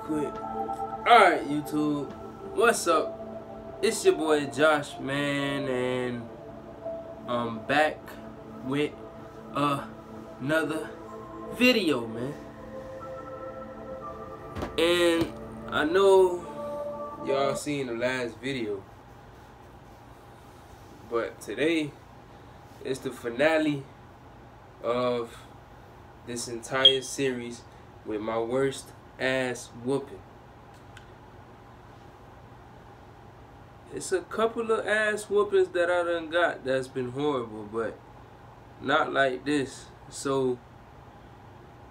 quick. Alright, YouTube. What's up? It's your boy Josh, man, and I'm back with another video, man. And I know y'all seen the last video, but today is the finale of this entire series with my worst ass whooping. It's a couple of ass whoopings that I done got that's been horrible, but not like this. So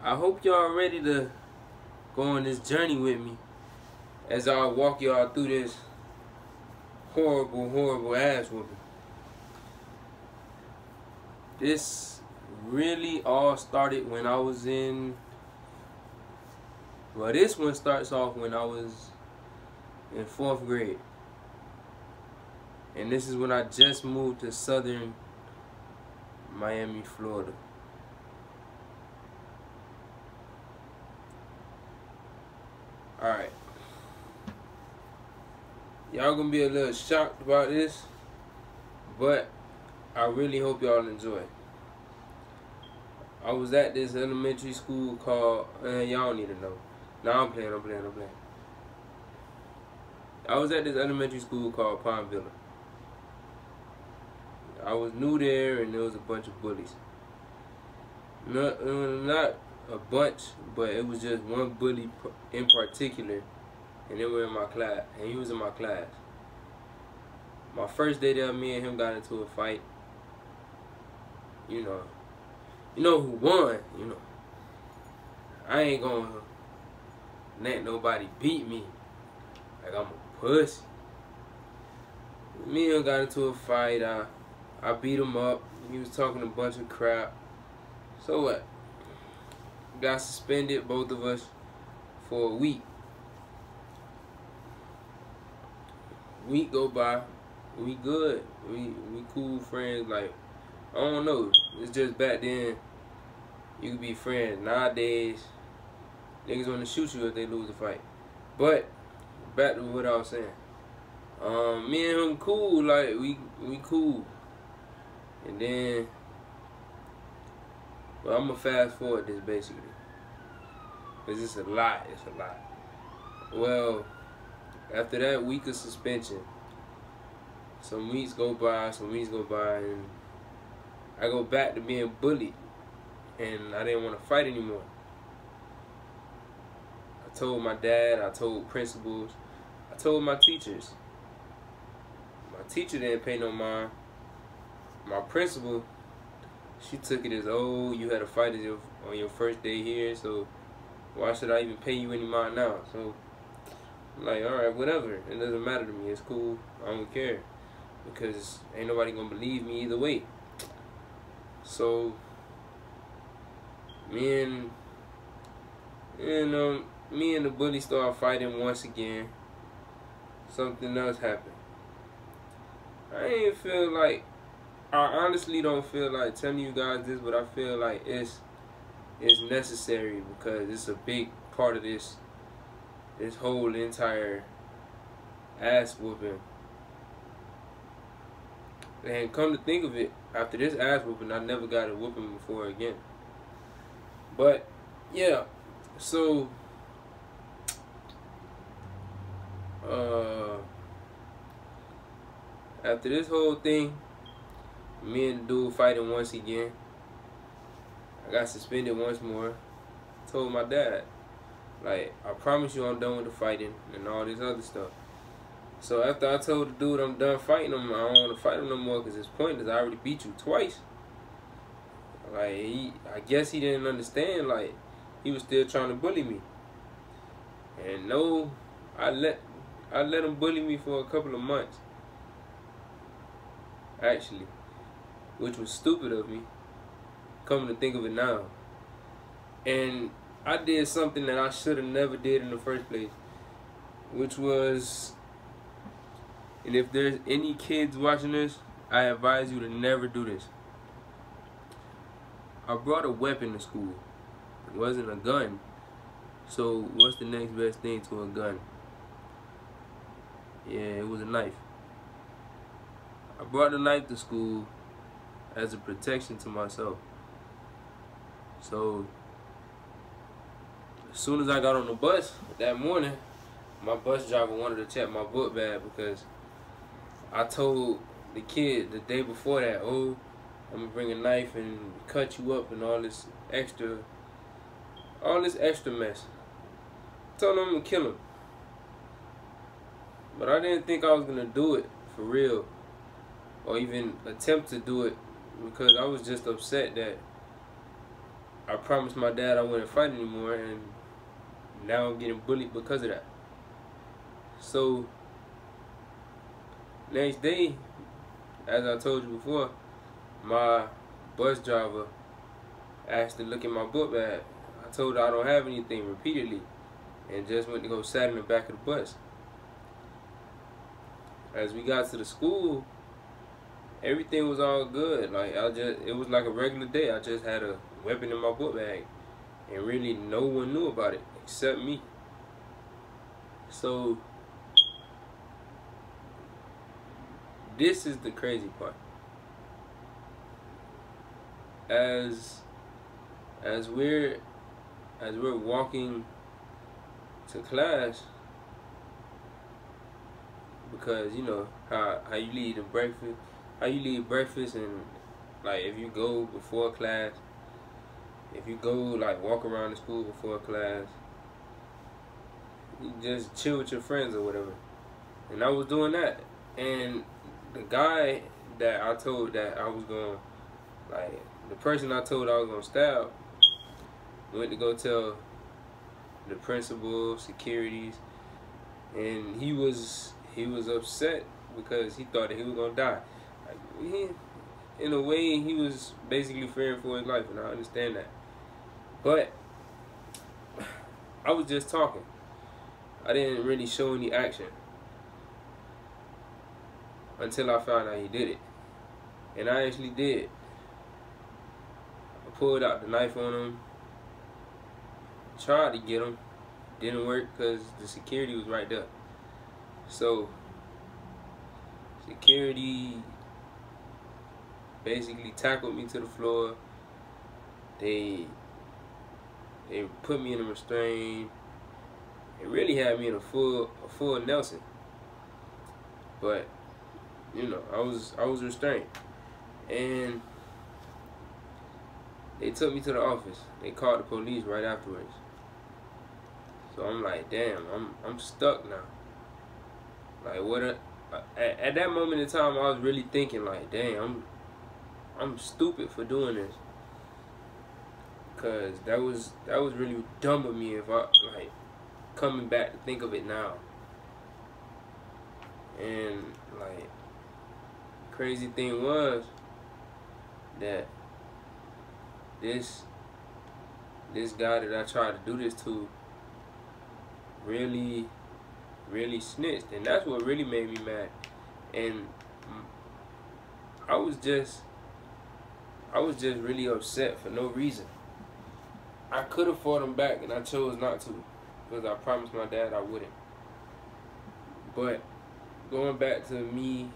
I hope y'all ready to go on this journey with me as I walk y'all through this horrible ass whooping. This really all started when I was in, well, this one starts off when I was in 4th grade. And this is when I just moved to southern Miami, Florida. Alright. Y'all gonna be a little shocked about this, but I really hope y'all enjoy. I was at this elementary school called, y'all don't need to know. Nah, I'm playing. I was at this elementary school called Pine Villa. I was new there, and there was a bunch of bullies. Not a bunch, but it was just one bully in particular, and they were in my class, and he was in my class. My first day there, me and him got into a fight. You know who won, I ain't gonna let nobody beat me like I'm a pussy. Me and him got into a fight. I beat him up. He was talking a bunch of crap. So what? Got suspended, both of us, for a week. Week go by. We good. We cool friends. Like, I don't know. It's just back then you could be friends. Nowadays, niggas want to shoot you if they lose a fight. But back to what I was saying. Me and him cool. Like, we cool. And then, well, I'm gonna fast forward this basically, cause it's a lot. Well, after that week of suspension, some weeks go by, and I go back to being bullied, and I didn't want to fight anymore. I told my dad, I told principals, I told my teachers. My teacher didn't pay no mind. My principal, she took it as, oh, you had a fight on your first day here, so why should I even pay you any mind now? So I'm like, alright, whatever. It doesn't matter to me. It's cool. I don't care. Because ain't nobody gonna believe me either way. So me and the bully started fighting once again. Something else happened. I honestly don't feel like telling you guys this, but I feel like it's necessary because it's a big part of this whole entire ass whooping. And come to think of it, after this ass whooping, I never got a whooping before again. But yeah, so after this whole thing, me and the dude fighting once again. I got suspended once more. Told my dad, like, I promise you I'm done with the fighting and all this other stuff. So after I told the dude I'm done fighting him, I don't want to fight him no more because it's pointless. I already beat you twice. Like, I guess he didn't understand. Like, he was still trying to bully me. And no, I let him bully me for a couple of months, actually. Which was stupid of me, coming to think of it now. And I did something that I should have never did in the first place, which was, and if there's any kids watching this, I advise you to never do this. I brought a weapon to school. It wasn't a gun, So what's the next best thing to a gun? Yeah, it was a knife. I brought the knife to school as a protection to myself. So as soon as I got on the bus that morning, my bus driver wanted to check my book bag because I told the kid the day before that, oh, I'm gonna bring a knife and cut you up and all this extra mess. I told him I'm gonna kill him. But I didn't think I was gonna do it for real or even attempt to do it because I was just upset that I promised my dad I wouldn't fight anymore and now I'm getting bullied because of that. So next day, as I told you before, my bus driver asked to look at my book bag. I told her I don't have anything repeatedly and just went to go sat in the back of the bus. As we got to the school, everything was all good. Like it was like a regular day. I just had a weapon in my book bag and really no one knew about it except me. So this is the crazy part. As we're walking to class, because you know how you leave breakfast and like if you go before class, if you go like walk around the school before class, you just chill with your friends or whatever. And I was doing that, and the guy that I told that I was going, like the person I told I was gonna stab, went to go tell the principal, securities, and he was upset because he thought that he was gonna die. Like, in a way, he was basically fearing for his life, and I understand that. But I was just talking. I didn't really show any action until I found out he did it, and I actually did. I pulled out the knife on him, tried to get him, didn't work because the security was right there. So security basically tackled me to the floor. They put me in a restraint. It really had me in a full Nelson. But you know, I was restrained, and they took me to the office. They called the police right afterwards. So I'm like, damn, I'm stuck now. Like at that moment in time, I was really thinking like, damn, I'm stupid for doing this. Cause that was really dumb of me if I like coming back to think of it now. And like crazy thing was that this guy that I tried to do this to really snitched, and that's what really made me mad. And I was just really upset for no reason. I could have fought him back, and I chose not to because I promised my dad I wouldn't. But going back to me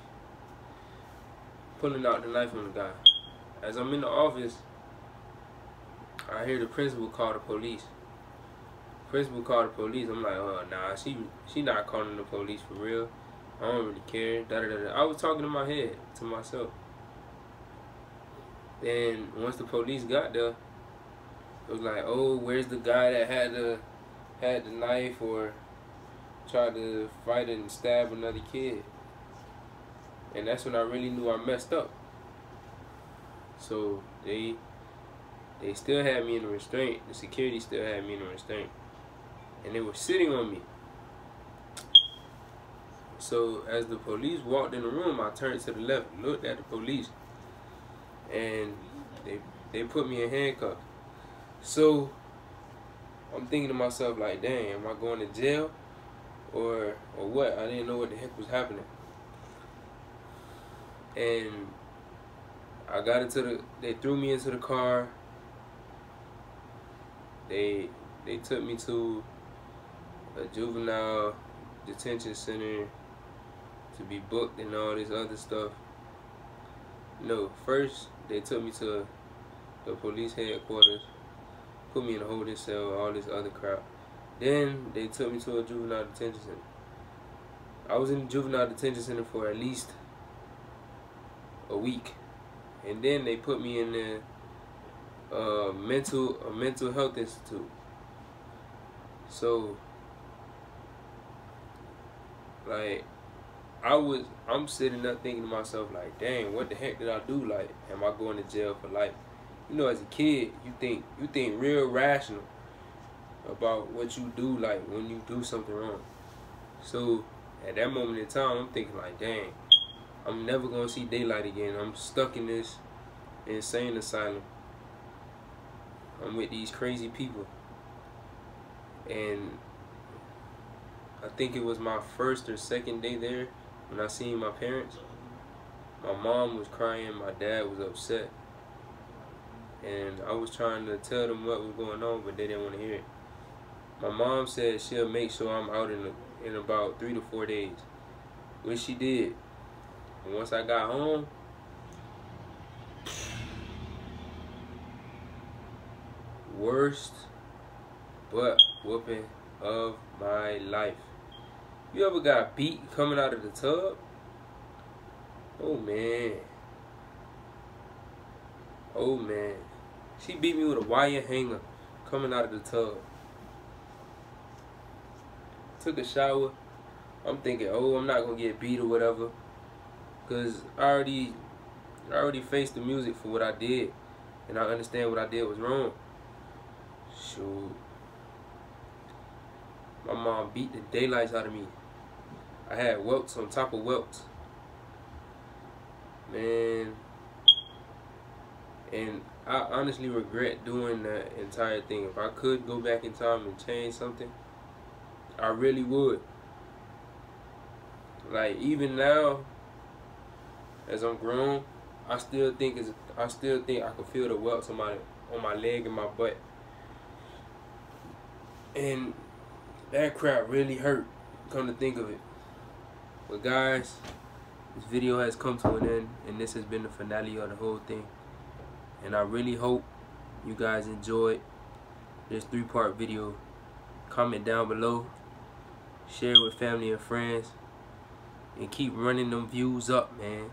pulling out the knife on the guy, as I'm in the office, I hear the principal call the police. Principal called the police. I'm like, oh nah, she not calling the police for real. I don't really care. Da da da. I was talking in my head to myself. Then once the police got there, it was like, oh, where's the guy that had the knife or tried to fight and stab another kid? And that's when I really knew I messed up. So they still had me in a restraint. The security still had me in a restraint. And they were sitting on me. So as the police walked in the room, I turned to the left, looked at the police, and they put me in handcuffs. So I'm thinking to myself like, dang, am I going to jail or what? I didn't know what the heck was happening. And I got they threw me into the car. They they took me to a juvenile detention center to be booked and all this other stuff. No, first they took me to the police headquarters, put me in a holding cell, all this other crap. Then they took me to a juvenile detention center. I was in the juvenile detention center for at least a week, and then they put me in a mental health institute. So, like, I'm sitting up thinking to myself, like, dang, what the heck did I do? Like, am I going to jail for life? You know, as a kid, you think real rational about what you do, like when you do something wrong. So at that moment in time, I'm thinking like, dang, I'm never gonna see daylight again. I'm stuck in this insane asylum. I'm with these crazy people. And I think it was my first or second day there when I seen my parents. My mom was crying, my dad was upset. And I was trying to tell them what was going on, but they didn't want to hear it. My mom said she'll make sure I'm out in about 3 to 4 days, which she did. And once I got home, worst butt whooping of my life. You ever got beat coming out of the tub? Oh man. Oh man. She beat me with a wire hanger coming out of the tub. Took a shower. I'm thinking, oh, I'm not gonna get beat or whatever, cause I already faced the music for what I did, and I understand what I did was wrong. Shoot, my mom beat the daylights out of me. I had welts on top of welts, man, and I honestly regret doing that entire thing. If I could go back in time and change something, I really would. Like, even now, as I'm grown, I still think I can feel the welts on my leg and my butt, and that crap really hurt. Come to think of it. But guys, this video has come to an end, and this has been the finale of the whole thing. And I really hope you guys enjoyed this 3-part video. Comment down below, share it with family and friends, and keep running them views up, man.